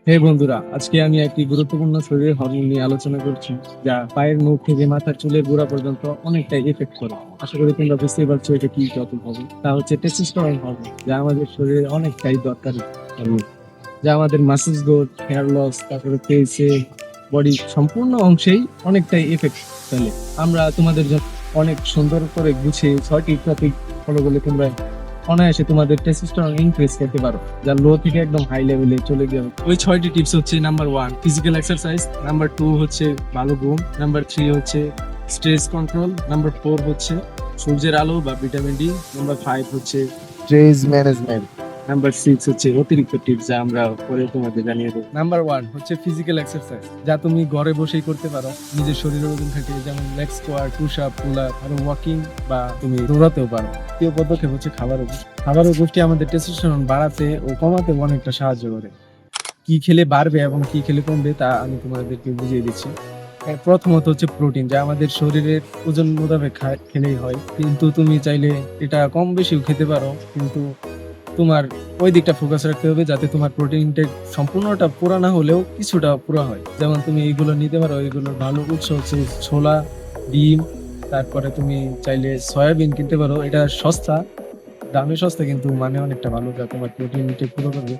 হে বন্ধুরা, আজকে আমি একটি গুরুত্বপূর্ণ শরীরের হরমোন নিয়ে আলোচনা করছি, যা পায়ের নখ থেকে মাথার চুলের গোড়া পর্যন্ত অনেকটাই এফেক্ট করে। আশা করি তোমরা বুঝতেই পারছো এটা কি টপিক হবে। তা হচ্ছে টেস্টোস্টেরন হরমোন, যা আমাদের শরীরে অনেকটাই দরকারি হরমোন, যা আমাদের মাসেলস গ্রোথ, হেয়ার লস, তারপরে ফেসে, বডি সম্পূর্ণ অংশেই অনেকটাই এফেক্ট ফেলে। আমরা তোমাদের জন্য অনেক সুন্দর করে গুছিয়ে 6টি টপিক ফলো করলে তোমরা অনায়াসে তোমাদের টেস্টোস্টেরন ইনক্রিজ করতে পারো, যা লো থেকে একদম হাই লেভেলে চলে যাবে। ওই 6টি টিপস হচ্ছে: নাম্বার 1 ফিজিক্যাল এক্সারসাইজ, নাম্বার 2 হচ্ছে ভালো ঘুম, নাম্বার 3 হচ্ছে স্ট্রেস কন্ট্রোল, নাম্বার 4 হচ্ছে সূর্যের আলো বা ভিটামিন ডি, নাম্বার 5 হচ্ছে স্ট্রেস ম্যানেজমেন্ট, নাম্বার 6 হচ্ছে অতিরিক্ত টিপস যা আমরা পরে তোমাদের জানিয়ে দেবো। নাম্বার 1 হচ্ছে ফিজিক্যাল এক্সারসাইজ, যা তুমি ঘরে বসেই করতে পারো নিজের শরীরের ওজন থেকে, যেমন leg squat, push up, pull up, are walking, বা তুমি দৌড়াতেও পারো। দ্বিতীয় পদক্ষেপ হচ্ছে খাবার অভ্যাস। খাবার অভ্যাসটি আমাদের টেস্টোস্টেরন বাড়াতে ও কমাতে অনেকটা সাহায্য করে। কি খেলে বাড়বে এবং কি খেলে কমবে তা আমি তোমাদেরকে বুঝিয়ে দিচ্ছি। প্রথমত হচ্ছে প্রোটিন, যা আমাদের শরীরের ওজন মোতাবেক খেলেই হয়, কিন্তু তুমি চাইলে এটা কম বেশিও খেতে পারো, কিন্তু তোমার ওই দিকটা ফোকাস রাখতে হবে যাতে তোমার প্রোটিন ইনটেক সম্পূর্ণটা পুরা না হলেও কিছুটা পুরা হয়। যেমন তুমি এইগুলো নিতে পারো, এইগুলোর ভালো উৎস হচ্ছে ছোলা, ডিম, তারপরে তুমি চাইলে সয়াবিন কিনতে পারো। এটা সস্তা, দামে সস্তা, কিন্তু মানে অনেকটা ভালো, যা তোমার প্রোটিন ইনটেক পুরো করবে।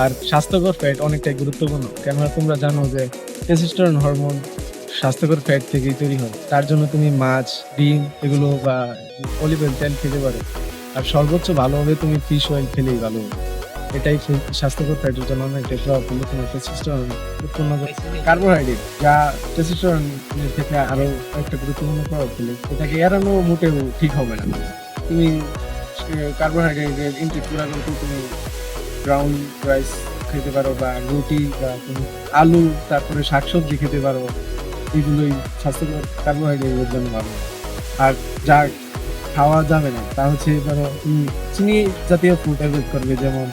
আর স্বাস্থ্যকর ফ্যাট অনেকটাই গুরুত্বপূর্ণ, কেননা তোমরা জানো যে টেস্টোস্টেরন হরমোন স্বাস্থ্যকর ফ্যাট থেকেই তৈরি হয়। তার জন্য তুমি মাছ, ডিম এগুলো বা অলিভ অয়েল তেল খেতে পারো। আর সর্বোচ্চ ভালো হবে তুমি ফিশ অয়েল খেলেই ভালো হবে। এটাই স্বাস্থ্যকর ফ্যাটের জন্য অনেকটা প্রভাব ফেলে তোমার টেস্টোস্টেরন উৎপন্ন করে। কার্বোহাইড্রেট, যা টেস্টোস্টেরন থেকে আরো একটা গুরুত্বপূর্ণ প্রভাব ফেলে, এটাকে এড়ানো মোটেও ঠিক হবে না। তুমি কার্বোহাইড্রেটের ইনটেক পুরা করতে তুমি ব্রাউন রাইস খেতে পারো, বা রুটি, বা তুমি আলু, তারপরে শাকসবজি খেতে পারো। এগুলোই স্বাস্থ্যকর কার্বোহাইড্রেটের জন্য ভালো। আর যা খাওয়া যাবে না তা হচ্ছে ধরো তুমি চিনি জাতীয় ফুড অ্যাভয়েড করবে, যেমন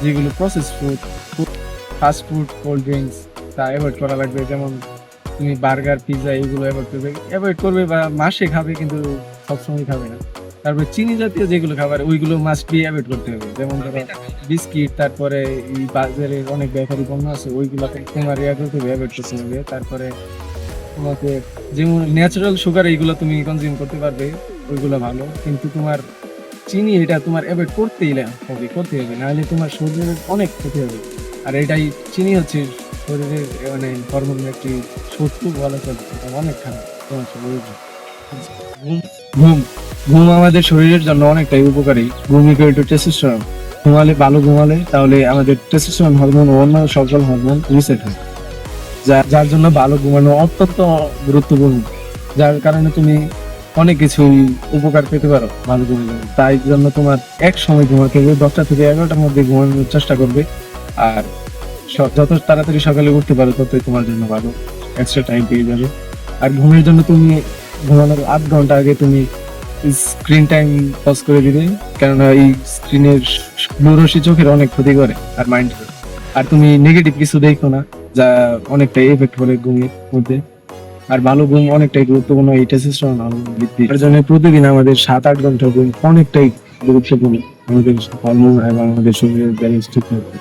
যেগুলো process food, fast food, cold drinks, তা অ্যাভয়েড করা লাগবে। যেমন তুমি বার্গার, পিৎজা এগুলো অ্যাভয়েড করবে বা মাসে খাবে, কিন্তু সবসময় খাবে না। তারপরে চিনি জাতীয় যেগুলো খাবার ওইগুলো মাস্ট বি অ্যাভয়েড করতে হবে, যেমন ধরো বিস্কিট, তারপরে এই বাজারের অনেক বেকারি পণ্য আছে ওইগুলোকে তোমার করতে হবে, অ্যাভয়েড করতে হবে। তারপরে তোমাকে যেমন ন্যাচারাল সুগার এইগুলো তুমি কনজিউম করতে পারবে, ওইগুলো ভালো, কিন্তু তোমার চিনি এটা তোমার অ্যাভয়েড করতে হবে, নাহলে তোমার শরীরের অনেক ক্ষতি হবে। আর এটাই চিনি হচ্ছে শরীরের মানে হরমোনের একটি শত্রু বলা চলে, এটা অনেক খারাপ তোমার শরীরের জন্য। ঘুম ঘুম ঘুম আমাদের শরীরের জন্য অনেকটাই উপকারী। ঘুম ইকুয়াল টু টেস্টোস্টেরন। ভালো ঘুমালে তাহলে আমাদের টেস্টোস্টেরন হরমোন ও অন্য সকল হরমোন রিসেট হয়, যার জন্য ভালো ঘুমানো অত্যন্ত গুরুত্বপূর্ণ, যার কারণে তুমি অনেক কিছুই উপকার পেতে পারো ভালো ঘুমালে। তাই জন্য তোমার এক সময় ঘুমাতে হবে, 10টা থেকে 11টার মধ্যে ঘুমানোর চেষ্টা করবে। আর যত তাড়াতাড়ি সকালে উঠতে পারো ততই তোমার জন্য ভালো, এক্সট্রা টাইম পেয়ে যাবে। আর ঘুমের জন্য তুমি ঘুমানোর 8 ঘন্টা আগে তুমি স্ক্রিন টাইম পজ করে দিবে, কেননা এই স্ক্রিনের ব্লু রশ্মি চোখের অনেক ক্ষতি করে আর মাইন্ড। আর তুমি নেগেটিভ কিছু দেখো না, যা অনেকটাই এফেক্ট করে ঘুমের মধ্যে। আর ভালো ঘুম অনেকটাই গুরুত্বপূর্ণ এই টেস্টোস্টেরন হরমোন বৃদ্ধি। তার জন্য প্রতিদিন আমাদের 7-8 ঘন্টা ঘুম অনেকটাই গুরুত্বপূর্ণ আমাদের হরমোন এবং আমাদের শরীরের ব্যালেন্স ঠিক রাখতে।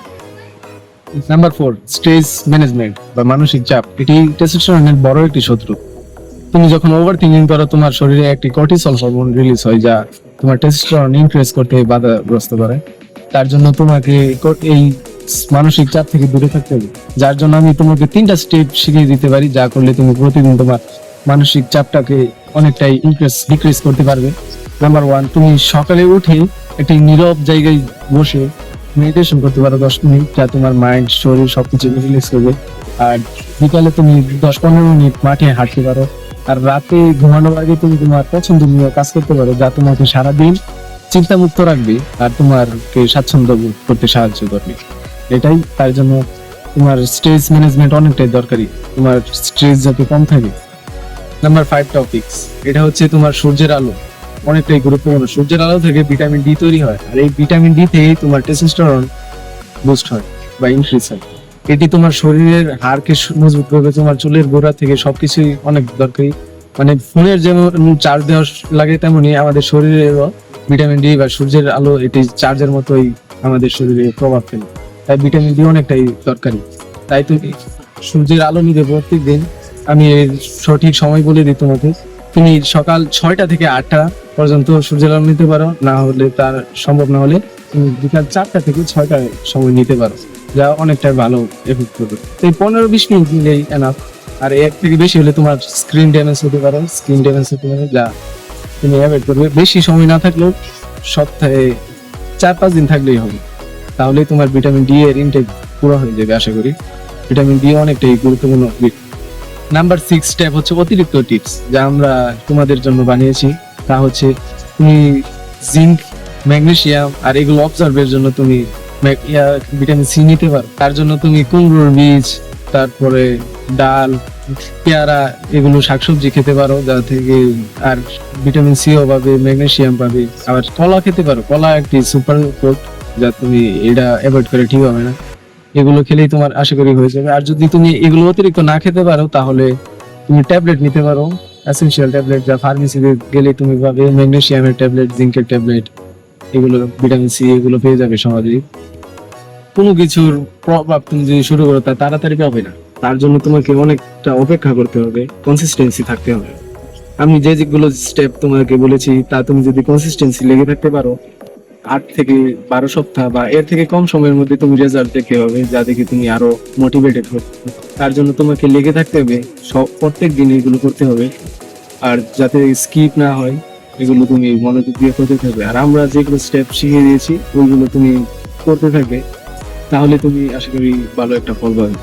নাম্বার 4 স্ট্রেস ম্যানেজমেন্ট বা মানসিক চাপ, এটি টেস্টোস্টেরনের বড় একটি শত্রু। তুমি যখন ওভার থিঙ্কিং করো তোমার শরীরে একটি কর্টিসল হরমোন রিলিজ হয়, যা তোমার টেস্টোস্টেরন ইনক্রিজ করতে বাধাগ্রস্ত করে। তার জন্য তোমাকে এই মানসিক চাপ থেকে দূরে থাকতে হবে, যার জন্য আমি তোমাকে 3টা স্টেপ শিখিয়ে দিতে পারি, যা করলে তুমি প্রতিদিন তোমার মানসিক চাপটাকে অনেকটাই ডিক্রিজ করতে পারবে। নাম্বার 1, তুমি সকালে উঠে একটি নীরব জায়গায় বসে মেডিটেশন করতে পারো 10 মিনিট, যা তোমার মাইন্ড, শরীর সবকিছু রিলিজ করবে। আর বিকালে তুমি 10-15 মিনিট মাঠে হাঁটতে পারো। আর রাতে ঘুমানোর আগে তুমি তোমার পছন্দনীয় কাজ করতে পারো, যা তোমাকে সারাদিন চিন্তামুক্ত রাখবে আর তোমাকে স্বাচ্ছন্দ্য বোধ করতে সাহায্য করবে। এটাই তার জন্য তোমার স্ট্রেস ম্যানেজমেন্ট অনেকটাই দরকারি, তোমার স্ট্রেস যাতে কম থাকে। নাম্বার 5 টপিকস, এটা হচ্ছে তোমার সূর্যের আলো, অনেকটাই গুরুত্বপূর্ণ। সূর্যের আলো থেকে ভিটামিন ডি তৈরি হয়, আর এই ভিটামিন ডি থেকে তোমার টেস্টোস্টেরন বুস্ট হয় বা ইনক্রিজ হয়। এটি তোমার শরীরের হাড়কে মজবুত করবে, তোমার চুলের গোড়া থেকে সবকিছুই অনেক দরকারি। মানে ফোনের যেমন চার্জ দেওয়া লাগে, তেমনি আমাদের শরীরেরও ভিটামিন ডি বা সূর্যের আলো এটি চার্জের মতোই আমাদের শরীরে প্রভাব ফেলে। তাই ভিটামিন ডি অনেকটাই দরকারি। তাই তুমি সূর্যের আলো নিতে প্রত্যেকদিন, আমি এর সঠিক সময় বলে দিই তোমাকে, তুমি সকাল 6টা থেকে 8টা পর্যন্ত সূর্যের আলো নিতে পারো, না হলে তার সম্ভব না হলে তুমি বিকাল 4টা থেকে 6টার সময় নিতে পারো, যা অনেকটাই ভালো এফেক্ট করবে। তো এই 15-20 মিনিট নিলেই এনাফ। আর এর থেকে বেশি হলে তোমার স্ক্রিন ড্যামেজ হতে পারে, যা তুমি অ্যাভয়েড করবে। বেশি সময় না থাকলেও সপ্তাহে 4-5 দিন থাকলেই হবে, তাহলে তোমার ভিটামিন ডি এর ইনটেক পুরো হয়ে যাবে আশা করি। ভিটামিন ডি অনেকটাই গুরুত্বপূর্ণ। নাম্বার 6 স্টেপ হচ্ছে অতিরিক্ত টিপস, যা আমরা তোমাদের জন্য বানিয়েছি। তা হচ্ছে তুমি জিঙ্ক, ম্যাগনেসিয়াম আর এগুলো অবজার্ভের জন্য তুমি ভিটামিন সি নিতে পারো। তার জন্য তুমি কুমড়োর বীজ, তারপরে ডাল, পেয়ারা, এগুলো শাকসবজি খেতে পারো, যা থেকে আর ভিটামিন সিও পাবে, ম্যাগনেসিয়াম পাবে। আবার কলা খেতে পারো, কলা একটি সুপার ফুড, যা তুমি এটা অ্যাভয়েড করে ঠিক হবে না। এগুলো খেলেই তোমার আশা করি হয়ে যাবে। আর যদি তুমি এগুলো অতিরিক্ত না খেতে পারো, তাহলে তুমি ট্যাবলেট নিতে পারো, এসেনশিয়াল ট্যাবলেট, যা ফার্মেসিতে গেলে তুমি পাবে। ম্যাগনেসিয়ামের ট্যাবলেট, জিঙ্কের ট্যাবলেট, এগুলো ভিটামিন সি এগুলো পেয়ে যাবে সহজেই। কোনো কিছুর প্রভাব তুমি যদি শুরু করো তা তাড়াতাড়ি পাবে না, তার জন্য তোমাকে অনেকটা অপেক্ষা করতে হবে, কনসিস্টেন্সি থাকতে হবে। আমি যেগুলো স্টেপ তোমাকে বলেছি, তা তুমি যদি কনসিস্টেন্সি লেগে থাকতে পারো, 8 থেকে 12 সপ্তাহ বা এর থেকে কম সময়ের মধ্যে তুমি রেজাল্ট দেখতে হবে, যা দেখে তুমি আরো মোটিভেটেড হবে। তার জন্য তোমাকে লেগে থাকতে হবে, প্রত্যেক দিন এগুলো করতে হবে। আর যাতে স্কিপ না হয়, এগুলো তুমি মনোযোগ দিয়ে করতে থাকবে। আর আমরা যেগুলো স্টেপ শিখিয়ে দিয়েছি ওইগুলো তুমি করতে থাকবে, তাহলে তুমি আশা করি ভালো একটা ফল পাবে।